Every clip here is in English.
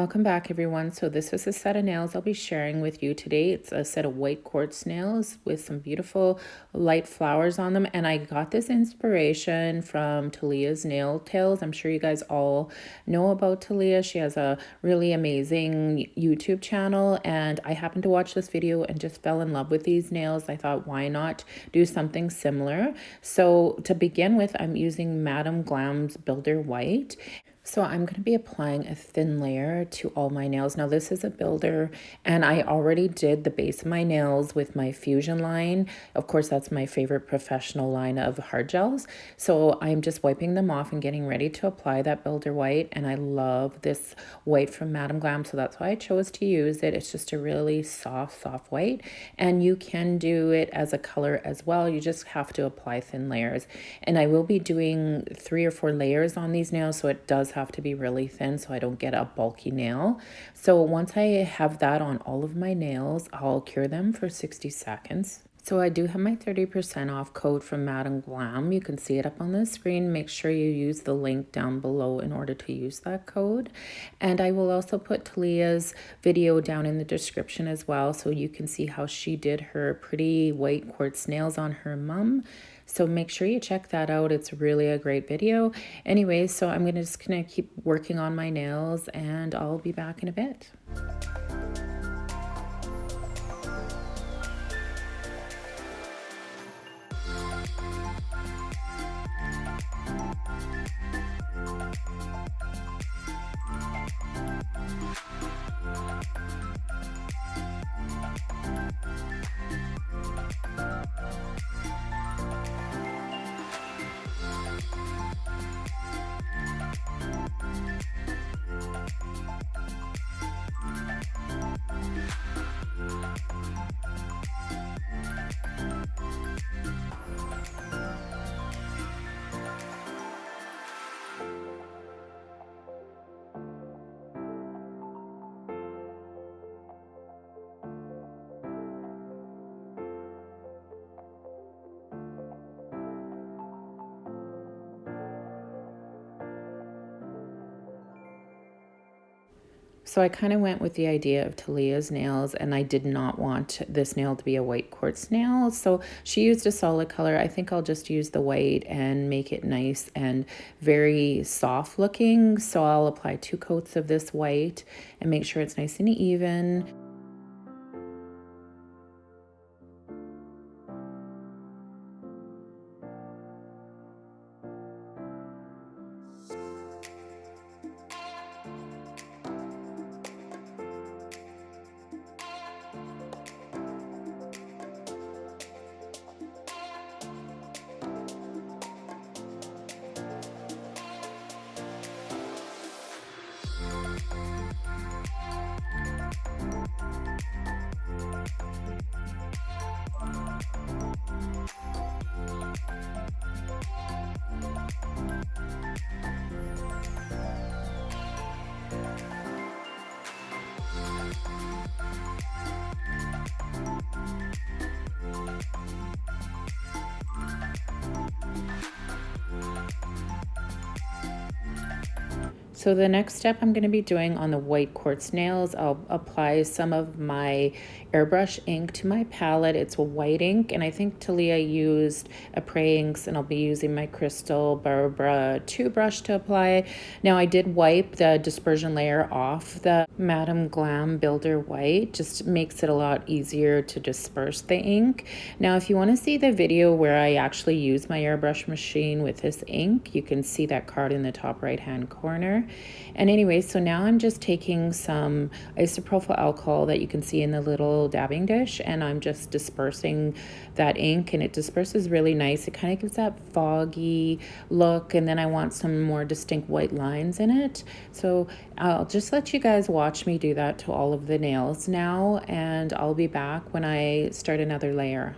Welcome back, everyone. So this is a set of nails I'll be sharing with you today. It's a set of white quartz nails with some beautiful light flowers on them. And I got this inspiration from Talia's Nail Tales. I'm sure you guys all know about Talia. She has a really amazing YouTube channel. And I happened to watch this video and just fell in love with these nails. I thought, why not do something similar? So to begin with, I'm using Madame Glam's Builder White. So I'm going to be applying a thin layer to all my nails. Now this is a builder and I already did the base of my nails with my Fusion line. Of course, that's my favorite professional line of hard gels. So I'm just wiping them off and getting ready to apply that builder white. And I love this white from Madame Glam. So that's why I chose to use it. It's just a really soft white. And you can do it as a color as well. You just have to apply thin layers. And I will be doing 3 or 4 layers on these nails. So it does have to be really thin so I don't get a bulky nail. So once I have that on all of my nails, I'll cure them for 60 seconds. So I do have my 30% off code from Madame Glam. You can see it up on the screen. Make sure you use the link down below in order to use that code. And I will also put Talia's video down in the description as well so you can see how she did her pretty white quartz nails on her mum. So make sure you check that out. It's really a great video. Anyways, so I'm just gonna keep working on my nails and I'll be back in a bit. So I kind of went with the idea of Talia's nails and I did not want this nail to be a white quartz nail. So she used a solid color. I think I'll just use the white and make it nice and very soft looking. So I'll apply 2 coats of this white and make sure it's nice and even. So the next step I'm going to be doing on the white quartz nails, I'll apply some of my airbrush ink to my palette. It's a white ink, and I think Talia used Après inks, and I'll be using my Crystal Barbara 2 brush to apply. Now I did wipe the dispersion layer off the Madame Glam Builder White, just makes it a lot easier to disperse the ink. Now if you want to see the video where I actually use my airbrush machine with this ink, you can see that card in the top right hand corner. And anyway, so now I'm just taking some isopropyl alcohol that you can see in the little dabbing dish, and I'm just dispersing that ink, and it disperses really nice. It kind of gives that foggy look, and then I want some more distinct white lines in it. So I'll just let you guys watch me do that to all of the nails now, and I'll be back when I start another layer.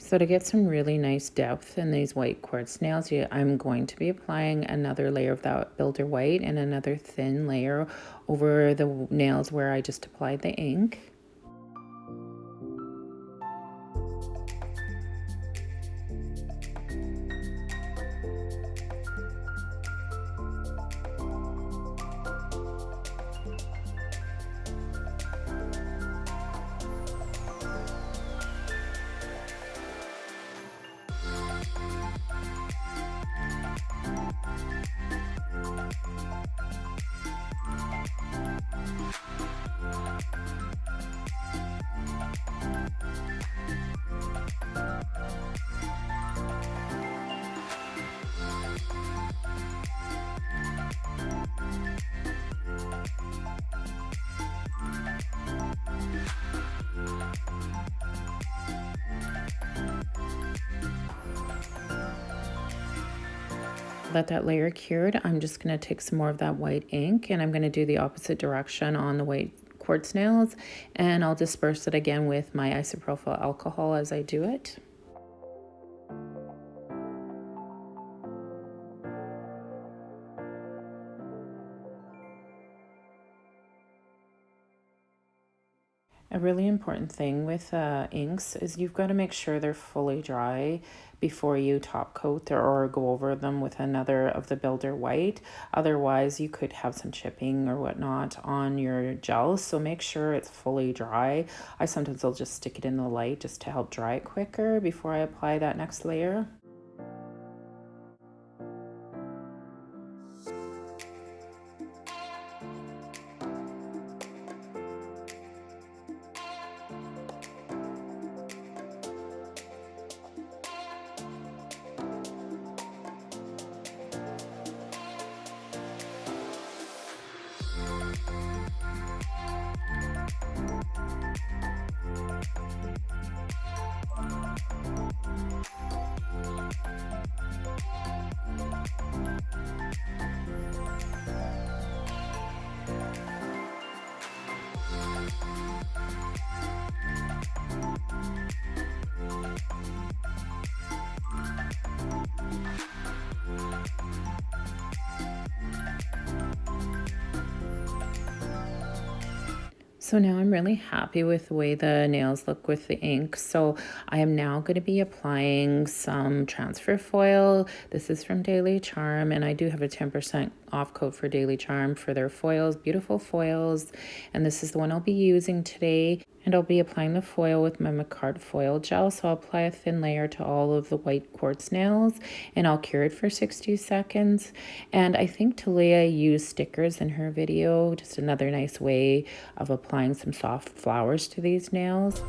So to get some really nice depth in these white quartz nails, I'm going to be applying another layer of that Builder White and another thin layer over the nails where I just applied the ink. Let that layer cured, I'm just going to take some more of that white ink and I'm going to do the opposite direction on the white quartz nails, and I'll disperse it again with my isopropyl alcohol as I do it. A really important thing with inks is you've got to make sure they're fully dry before you top coat or go over them with another of the Builder White. Otherwise, you could have some chipping or whatnot on your gel, so make sure it's fully dry. I sometimes will just stick it in the light just to help dry it quicker before I apply that next layer. So now I'm really happy with the way the nails look with the ink. So I am now going to be applying some transfer foil. This is from Daily Charm, and I do have a 10% off code for Daily Charm for their foils, beautiful foils. And this is the one I'll be using today. And I'll be applying the foil with my Makartt Foil Gel. So I'll apply a thin layer to all of the white quartz nails and I'll cure it for 60 seconds. And I think Talia used stickers in her video, just another nice way of applying some soft flowers to these nails.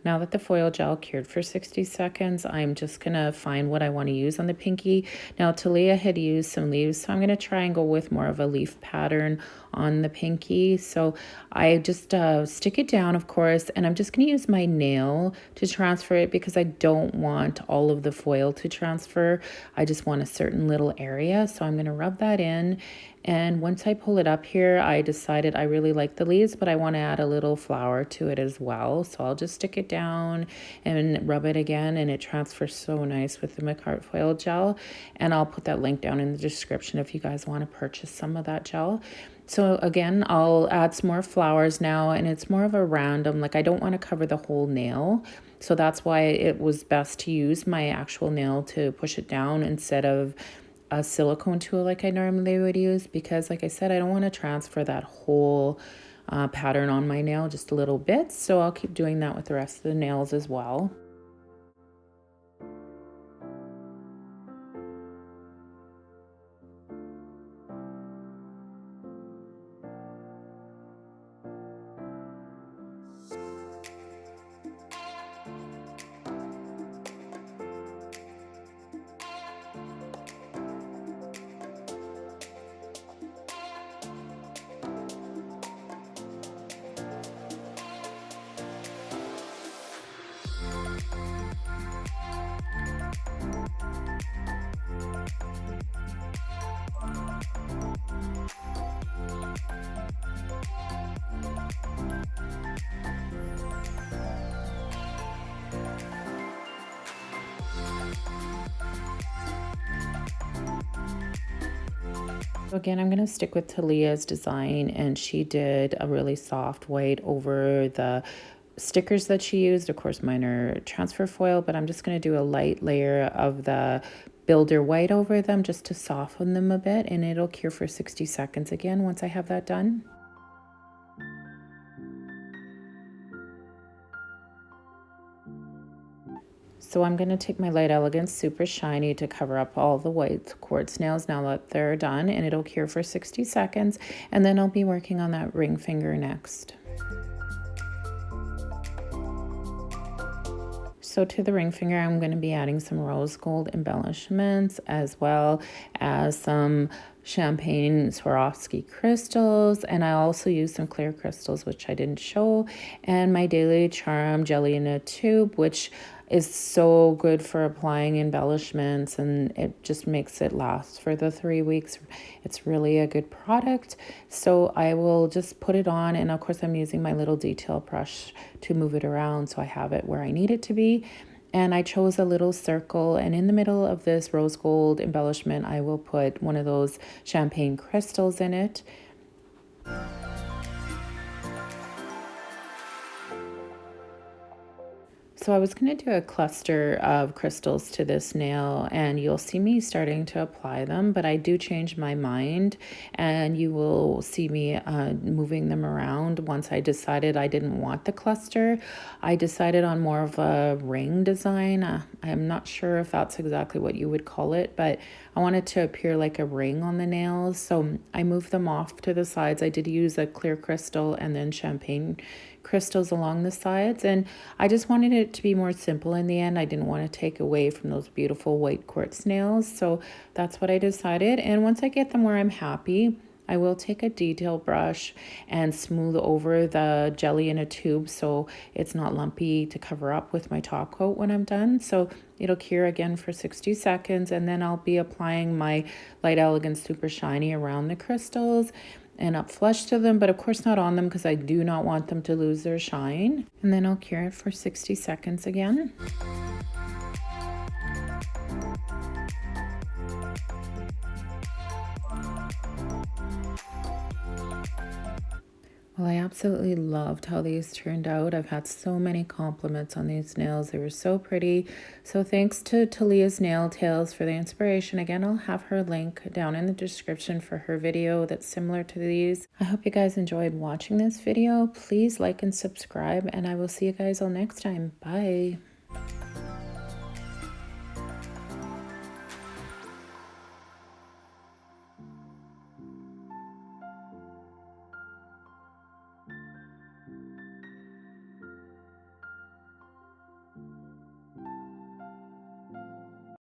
Now that the foil gel cured for 60 seconds, I'm just going to find what I want to use on the pinky. Now, Talia had used some leaves, so I'm going to try and go with more of a leaf pattern on the pinky. So I just stick it down, of course, and I'm just going to use my nail to transfer it because I don't want all of the foil to transfer. I just want a certain little area. So I'm going to rub that in. And once I pull it up here, I decided I really like the leaves, but I want to add a little flower to it as well. So I'll just stick it down and rub it again, and it transfers so nice with the Makartt Foil Gel. And I'll put that link down in the description if you guys want to purchase some of that gel. So again, I'll add some more flowers now, and it's more of a random, like I don't want to cover the whole nail. So that's why it was best to use my actual nail to push it down instead of a silicone tool like I normally would use, because like I said, I don't want to transfer that whole pattern on my nail, just a little bit. So I'll keep doing that with the rest of the nails as well. Again, I'm going to stick with Talia's design, and she did a really soft white over the stickers that she used. Of course, mine are transfer foil, but I'm just going to do a light layer of the builder white over them just to soften them a bit, and it'll cure for 60 seconds again once I have that done. So I'm going to take my Light Elegance Super Shiny to cover up all the white quartz nails now that they're done, and it'll cure for 60 seconds, and then I'll be working on that ring finger next. So to the ring finger, I'm going to be adding some rose gold embellishments as well as some champagne Swarovski crystals, and I also used some clear crystals, which I didn't show, and my Daily Charm jelly in a tube, which is so good for applying embellishments, and it just makes it last for the 3 weeks. It's really a good product. So I will just put it on, and of course I'm using my little detail brush to move it around so I have it where I need it to be. And I chose a little circle, and in the middle of this rose gold embellishment I will put one of those champagne crystals in it. So I was going to do a cluster of crystals to this nail, and you'll see me starting to apply them, but I do change my mind, and you will see me moving them around. Once I decided I didn't want the cluster, I decided on more of a ring design. I'm not sure if that's exactly what you would call it, but I wanted to appear like a ring on the nails, so I moved them off to the sides. I did use a clear crystal and then champagne crystals along the sides, and I just wanted it to be more simple in the end. I didn't want to take away from those beautiful white quartz nails, so that's what I decided. And once I get them where I'm happy, I will take a detail brush and smooth over the jelly in a tube so it's not lumpy to cover up with my top coat when I'm done. So it'll cure again for 60 seconds, and then I'll be applying my Light Elegance Super Shiny around the crystals and up flush to them, but of course not on them because I do not want them to lose their shine. And then I'll cure it for 60 seconds again. Well, I absolutely loved how these turned out. I've had so many compliments on these nails. They were so pretty. So thanks to Talia's Nail Tales for the inspiration. Again, I'll have her link down in the description for her video that's similar to these. I hope you guys enjoyed watching this video. Please like and subscribe, and I will see you guys all next time. Bye.